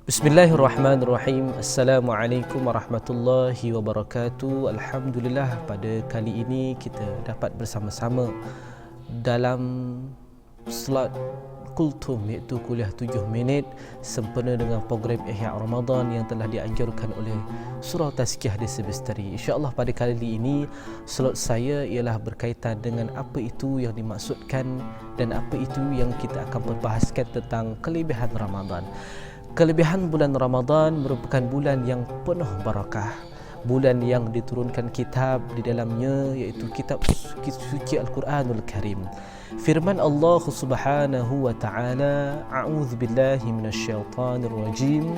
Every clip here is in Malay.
Bismillahirrahmanirrahim. Assalamualaikum warahmatullahi wabarakatuh. Alhamdulillah, pada kali ini kita dapat bersama-sama dalam slot Kultum, iaitu kuliah 7 minit sempena dengan program Ihya Ramadan yang telah dianjurkan oleh Surau Tazkiyah Desa Bestari. InsyaAllah pada kali ini slot saya ialah berkaitan dengan apa itu yang dimaksudkan dan apa itu yang kita akan berbahaskan tentang kelebihan Ramadan. Kelebihan bulan Ramadan merupakan bulan yang penuh barakah, bulan yang diturunkan kitab di dalamnya, iaitu kitab suci Al-Quranul Karim. Firman Allah Subhanahu wa taala, a'udzu billahi minasyaitonir rajim.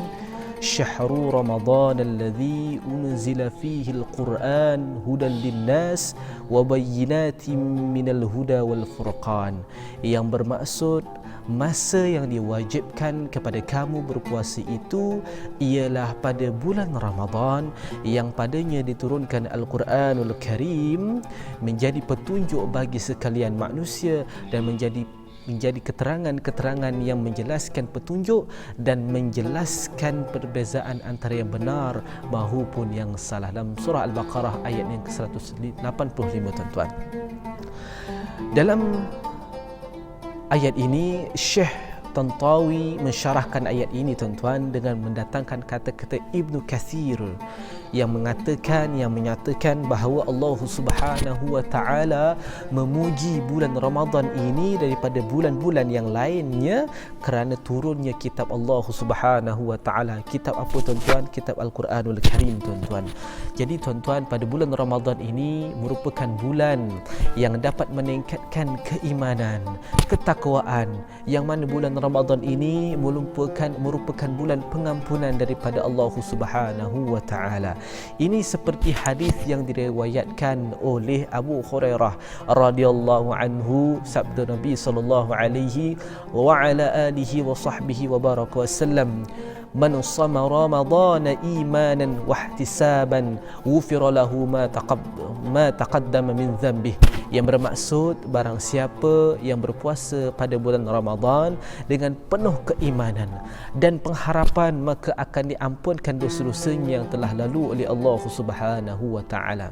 Syahru Ramadan alladhi unzila fihi al-Quran hudan linnas wa bayyinatin minal huda wal furqan, yang bermaksud masa yang diwajibkan kepada kamu berpuasa itu ialah pada bulan Ramadan yang padanya diturunkan Al-Quranul Karim menjadi petunjuk bagi sekalian manusia dan menjadi keterangan-keterangan yang menjelaskan petunjuk dan menjelaskan perbezaan antara yang benar maupun yang salah. Dalam surah Al-Baqarah ayat yang ke-185, tuan-tuan. Dalam ayat ini Syekh Tantawi mensyarahkan ayat ini, tuan-tuan, dengan mendatangkan kata-kata Ibnu Katsir yang menyatakan bahawa Allah Subhanahu wa taala memuji bulan Ramadan ini daripada bulan-bulan yang lainnya kerana turunnya kitab Allah Subhanahu wa taala. Kitab apa, tuan-tuan? Kitab Al-Quranul Karim, tuan-tuan. Jadi, tuan-tuan, pada bulan Ramadan ini merupakan bulan yang dapat meningkatkan keimanan, ketakwaan, yang mana bulan Ramadan ini merupakan bulan pengampunan daripada Allah Subhanahu wa taala. Ini seperti hadis yang diriwayatkan oleh Abu Hurairah radhiyallahu anhu, sabda Nabi sallallahu alaihi wa ala alihi wa sahbihi wa baraka wasallam, man shama ramadana imanan wa ihtisaban ghufira lahu ma taqaddama min dhanbih, yang bermaksud barang siapa yang berpuasa pada bulan Ramadan dengan penuh keimanan dan pengharapan, maka akan diampunkan dosa-dosanya yang telah lalu oleh Allah Subhanahu wa taala.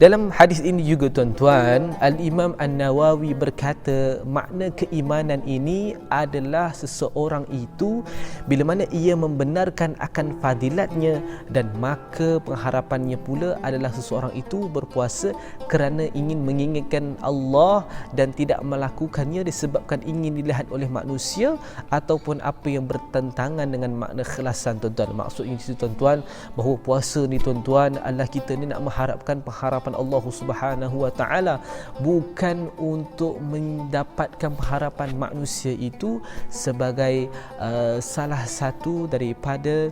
Dalam hadis ini juga, tuan-tuan, Al-Imam An-Nawawi berkata makna keimanan ini adalah seseorang itu bila mana ia membenarkan akan fadilatnya, dan maka pengharapannya pula adalah seseorang itu berpuasa kerana ingin mengingatkan Allah dan tidak melakukannya disebabkan ingin dilihat oleh manusia ataupun apa yang bertentangan dengan makna ikhlasan, tuan-tuan. Maksudnya di situ, tuan-tuan, bahawa puasa ni, tuan-tuan, adalah kita ni nak mengharapkan pengharapan Allah Subhanahu wa taala, bukan untuk mendapatkan pengharapan manusia itu sebagai salah satu daripada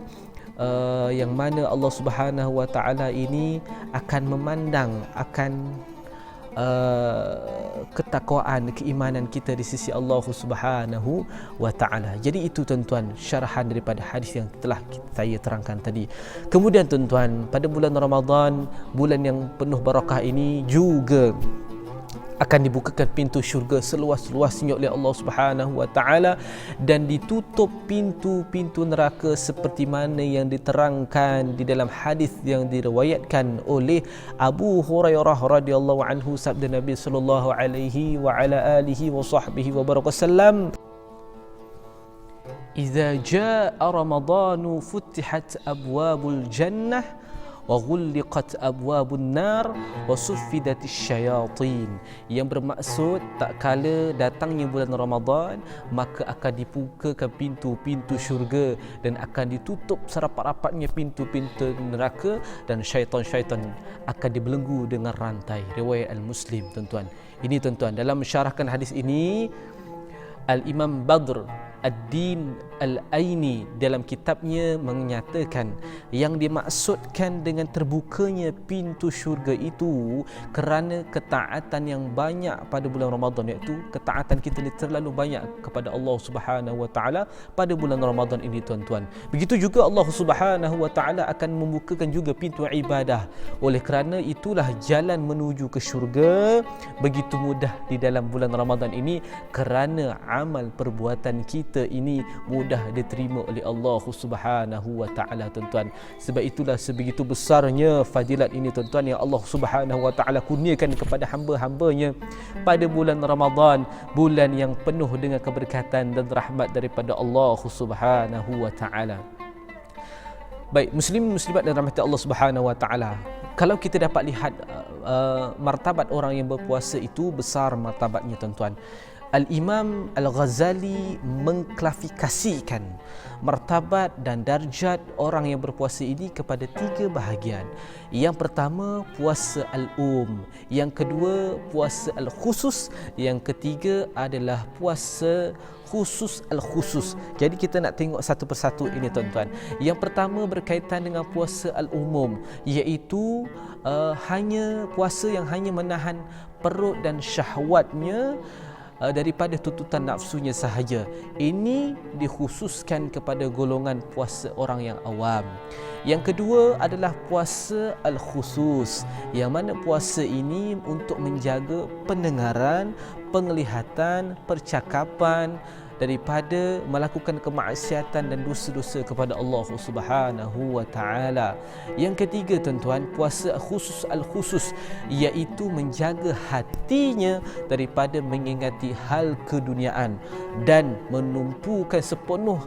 yang mana Allah Subhanahu wa taala ini akan memandang akan ketakwaan, keimanan kita di sisi Allah Subhanahu wa taala. Jadi itu, tuan-tuan, syarahan daripada hadis yang telah saya terangkan tadi. Kemudian, tuan-tuan, pada bulan Ramadan, bulan yang penuh barakah ini juga akan dibukakan pintu syurga seluas-luasnya oleh Allah Subhanahu wa taala, dan ditutup pintu-pintu neraka seperti mana yang diterangkan di dalam hadis yang diriwayatkan oleh Abu Hurairah radhiyallahu anhu, sabda Nabi sallallahu alaihi wa ala alihi wa sahbihi wa baraka wasallam, "Idza jaa Ramadanu futihat abwabul jannah wa ghulliqat abwabun nar wa suffidatis syayatin", yang bermaksud tak kala datangnya bulan Ramadan maka akan dibukakan pintu-pintu syurga dan akan ditutup serapat-rapatnya pintu-pintu neraka, dan syaitan-syaitan akan dibelenggu dengan rantai. Riwayat Al-Muslim, tuan-tuan. Ini, tuan-tuan, dalam mensyarahkan hadis ini, Al-Imam Badr Ad-Din Al-Aini dalam kitabnya menyatakan yang dimaksudkan dengan terbukanya pintu syurga itu kerana ketaatan yang banyak pada bulan Ramadan, iaitu ketaatan kita ni terlalu banyak kepada Allah Subhanahu wa taala pada bulan Ramadan ini, tuan-tuan. Begitu juga Allah Subhanahu wa taala akan membukakan juga pintu ibadah. Oleh kerana itulah jalan menuju ke syurga begitu mudah di dalam bulan Ramadan ini, kerana amal perbuatan kita ini mudah mudah diterima oleh Allah Subhanahu wa taala tuan-tuan. Sebab itulah sebegitu besarnya fadilat ini tuan-tuan yang Allah Subhanahu wa taala kurniakan kepada hamba-hambanya pada bulan Ramadan, bulan yang penuh dengan keberkatan dan rahmat daripada Allah Subhanahu wa taala. Baik, muslimat dan rahmat Allah Subhanahu wa taala. Kalau kita dapat lihat martabat orang yang berpuasa itu besar martabatnya tuan-tuan. Al-Imam Al-Ghazali mengklasifikasikan martabat dan darjat orang yang berpuasa ini kepada 3 bahagian. Yang pertama puasa al-um, yang kedua puasa al-khusus, yang ketiga adalah puasa khusus al-khusus. Jadi kita nak tengok satu persatu ini tuan-tuan. Yang pertama berkaitan dengan puasa al-umum, iaitu hanya puasa yang hanya menahan perut dan syahwatnya daripada tuntutan nafsunya sahaja. Ini dikhususkan kepada golongan puasa orang yang awam. Yang kedua adalah puasa al-khusus, yang mana puasa ini untuk menjaga pendengaran, penglihatan, percakapan daripada melakukan kemaksiatan dan dosa-dosa kepada Allah Subhanahu wa taala. Yang ketiga tuan-tuan, puasa khusus al-khusus, iaitu menjaga hatinya daripada mengingati hal keduniaan dan menumpukan sepenuh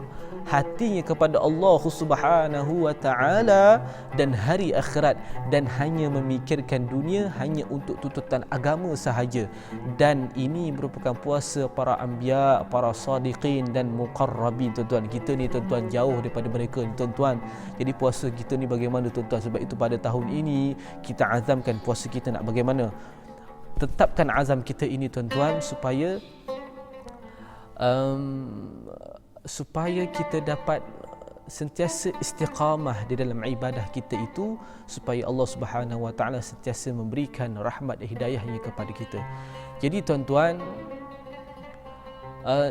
hatinya kepada Allah Subhanahu wa taala dan hari akhirat, dan hanya memikirkan dunia hanya untuk tuntutan agama sahaja. Dan ini merupakan puasa para anbiya, para sadiqin dan muqarrabin tuan-tuan. Kita ni tuan-tuan jauh daripada mereka ni tuan-tuan. Jadi puasa kita ni bagaimana tuan-tuan? Sebab itu pada tahun ini kita azamkan puasa kita nak bagaimana. Tetapkan azam kita ini tuan-tuan supaya kita dapat sentiasa istiqamah di dalam ibadah kita itu, supaya Allah Subhanahu wa taala sentiasa memberikan rahmat dan hidayahnya kepada kita. Jadi tuan-tuan,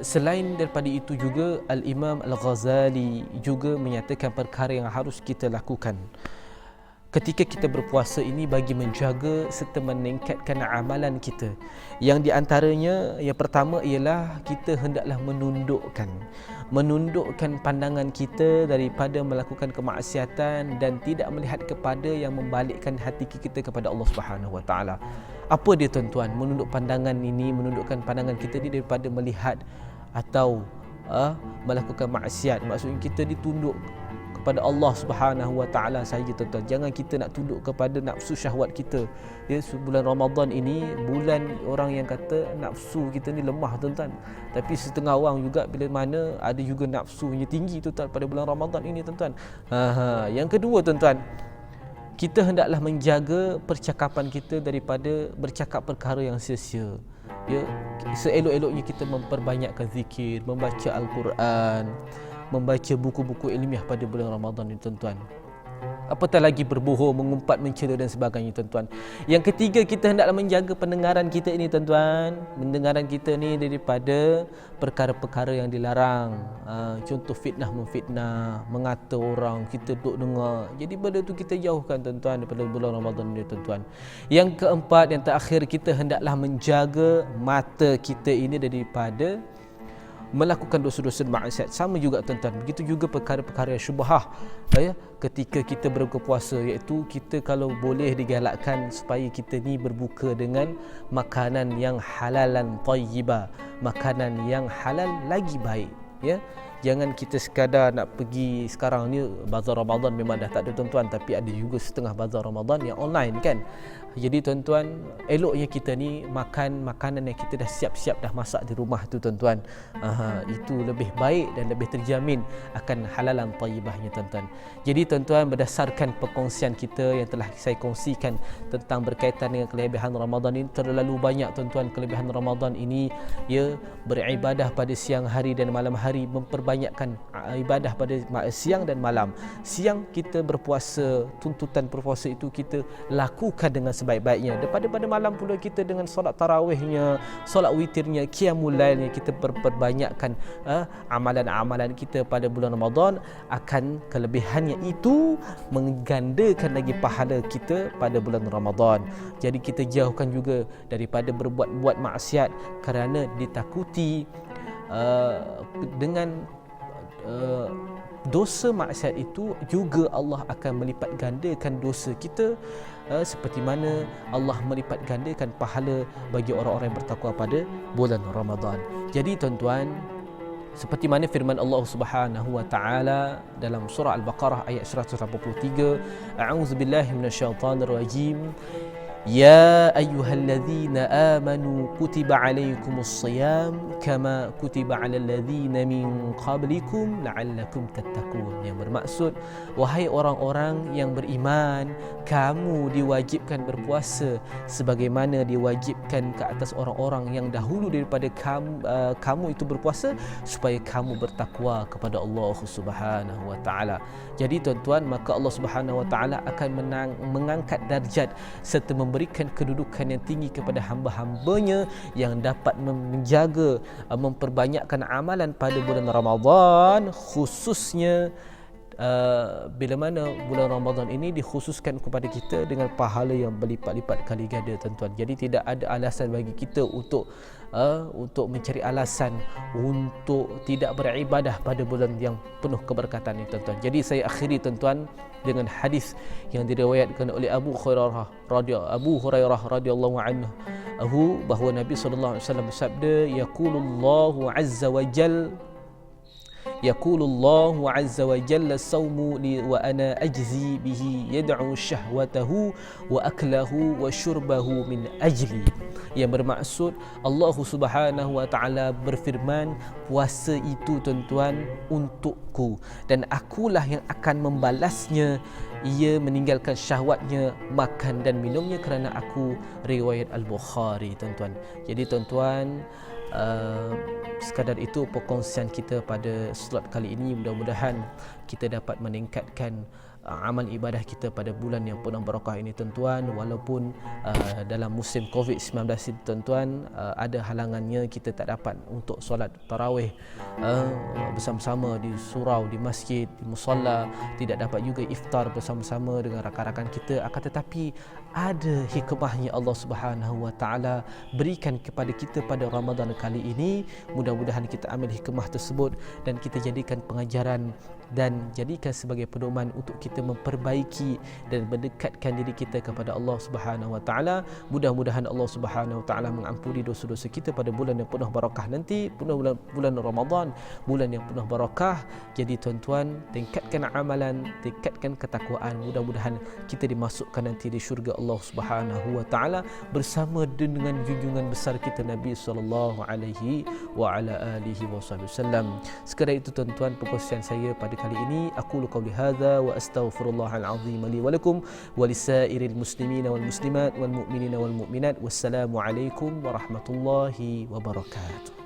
selain daripada itu juga Al-Imam Al-Ghazali juga menyatakan perkara yang harus kita lakukan ketika kita berpuasa ini bagi menjaga serta meningkatkan amalan kita. Yang di antaranya, yang pertama ialah kita hendaklah menundukkan pandangan kita daripada melakukan kemaksiatan dan tidak melihat kepada yang membalikkan hati kita kepada Allah Subhanahu wa taala. Apa dia tuan-tuan? Menunduk pandangan ini, menundukkan pandangan kita ni daripada melihat atau melakukan maksiat. Maksudnya kita ditunduk kepada Allah Subhanahu wa taala saja tuan-tuan. Jangan kita nak tunduk kepada nafsu syahwat kita. Ya, bulan Ramadan ini bulan orang yang kata nafsu kita ni lemah tuan-tuan. Tapi setengah orang juga bila mana ada juga nafsunya tinggi tuan-tuan pada bulan Ramadan ini tuan-tuan. Yang kedua tuan-tuan, kita hendaklah menjaga percakapan kita daripada bercakap perkara yang sia-sia. Ya, seelok-eloknya kita memperbanyakkan zikir, membaca Al-Quran, membaca buku-buku ilmiah pada bulan Ramadan ini tuan-tuan. Apatah lagi berbohong, mengumpat, mencela dan sebagainya tuan-tuan. Yang ketiga, kita hendaklah menjaga pendengaran kita ini tuan-tuan. Pendengaran kita ni daripada perkara-perkara yang dilarang. Contoh fitnah memfitnah, mengata orang, kita duduk dengar. Jadi benda tu kita jauhkan tuan-tuan daripada bulan Ramadan ini tuan-tuan. Yang keempat, yang terakhir, kita hendaklah menjaga mata kita ini daripada melakukan dosa-dosa maksiat. Sama juga tuan-tuan, begitu juga perkara-perkara syubhah ketika kita berpuasa, iaitu kita kalau boleh digalakkan supaya kita ni berbuka dengan makanan yang halalan tayyibah, makanan yang halal lagi baik. Ya, jangan kita sekadar nak pergi sekarang ni bazar Ramadan memang dah tak ada tuan-tuan, tapi ada juga setengah bazar Ramadan yang online kan. Jadi tuan-tuan, eloknya kita ni makan makanan yang kita dah siap-siap dah masak di rumah tu tuan-tuan. Itu lebih baik dan lebih terjamin akan halalan tayyibahnya tuan-tuan. Jadi tuan-tuan, berdasarkan perkongsian kita yang telah saya kongsikan tentang berkaitan dengan kelebihan Ramadan ini, terlalu banyak tuan-tuan kelebihan Ramadan ini. Ya, beribadah pada siang hari dan malam hari, memperbanyakkan ibadah pada siang dan malam. Siang kita berpuasa, tuntutan berpuasa itu kita lakukan dengan sebaik-baiknya. Pada malam pula kita dengan solat tarawihnya, solat witirnya, qiyamul lailnya, kita perbanyakkan amalan-amalan kita pada bulan Ramadan. Akan kelebihannya itu menggandakan lagi pahala kita pada bulan Ramadan. Jadi kita jauhkan juga daripada berbuat maksiat kerana ditakuti dengan dosa maksiat itu juga Allah akan melipat gandakan dosa kita, seperti mana Allah melipat gandakan pahala bagi orang-orang yang bertakwa pada bulan Ramadan. Jadi tuan-tuan, seperti mana firman Allah Subhanahu wa taala dalam surah Al-Baqarah ayat 183, a'udzubillahi minasyaitonirrajim. يا أيها الذين آمنوا كتب عليكم الصيام كما كتب على الذين من قبلكم لعلكم تتقون. Yang bermaksud, wahai orang-orang yang beriman, kamu diwajibkan berpuasa sebagaimana diwajibkan ke atas orang-orang yang dahulu daripada kamu itu berpuasa, supaya kamu bertakwa kepada Allah Subhanahu wa taala. Jadi tuan-tuan, maka Allah Subhanahu wa taala akan mengangkat darjat serta memberikan kedudukan yang tinggi kepada hamba-hambanya yang dapat menjaga, memperbanyakkan amalan pada bulan Ramadan, khususnya bila mana bulan Ramadan ini dikhususkan kepada kita dengan pahala yang berlipat-lipat kali ganda tuan-tuan. Jadi tidak ada alasan bagi kita untuk mencari alasan untuk tidak beribadah pada bulan yang penuh keberkatan ini tuan-tuan. Jadi saya akhiri tuan-tuan dengan hadis yang diriwayatkan oleh Abu Hurairah radhiyallahu anhu, bahawa Nabi sallallahu alaihi wasallam bersabda, yaqulullahu azza wa jalla يقول الله عز وجل الصوم لي وأنا أجزي به يدعو شهوته وأكله وشربه من أجلي. Yang bermaksud, Allah Subhanahu wa taala berfirman, puasa itu tuan-tuan untukku dan akulah yang akan membalasnya. Ia meninggalkan syahwatnya, makan dan minumnya kerana aku. Riwayat Al-Bukhari tuan-tuan. Jadi tuan-tuan, sekadar itu perkongsian kita pada slot kali ini. Mudah-mudahan kita dapat meningkatkan amal ibadah kita pada bulan yang penuh barakah ini tuan-tuan. Walaupun dalam musim COVID-19 ini tuan-tuan, ada halangannya, kita tak dapat untuk solat tarawih bersama-sama di surau, di masjid, di musalla, tidak dapat juga iftar bersama-sama dengan rakan-rakan kita. Akan tetapi ada hikmahnya Allah Subhanahu wa taala berikan kepada kita pada Ramadan kali ini. Mudah-mudahan kita ambil hikmah tersebut dan kita jadikan pengajaran dan jadikan sebagai pedoman untuk kita memperbaiki dan mendekatkan diri kita kepada Allah Subhanahu wa taala. Mudah-mudahan Allah Subhanahu wa taala mengampuni dosa-dosa kita pada bulan yang penuh barakah nanti, bulan Ramadan, bulan yang penuh barakah. Jadi tuan-tuan, tingkatkan amalan, tingkatkan ketakwaan. Mudah-mudahan kita dimasukkan nanti di syurga Allah Subhanahu wa taala bersama dengan junjungan besar kita Nabi sallallahu alaihi wa ala alihi wasallam. Sekadar itu tuan-tuan perkongsian saya pada kali ini. Aqulu qawli hadza wa astaghfirullahal azim li wa lakum wa lisairil muslimina wal muslimat wal mu'minina wal mu'minat. Wassalamu alaikum warahmatullahi wabarakatuh.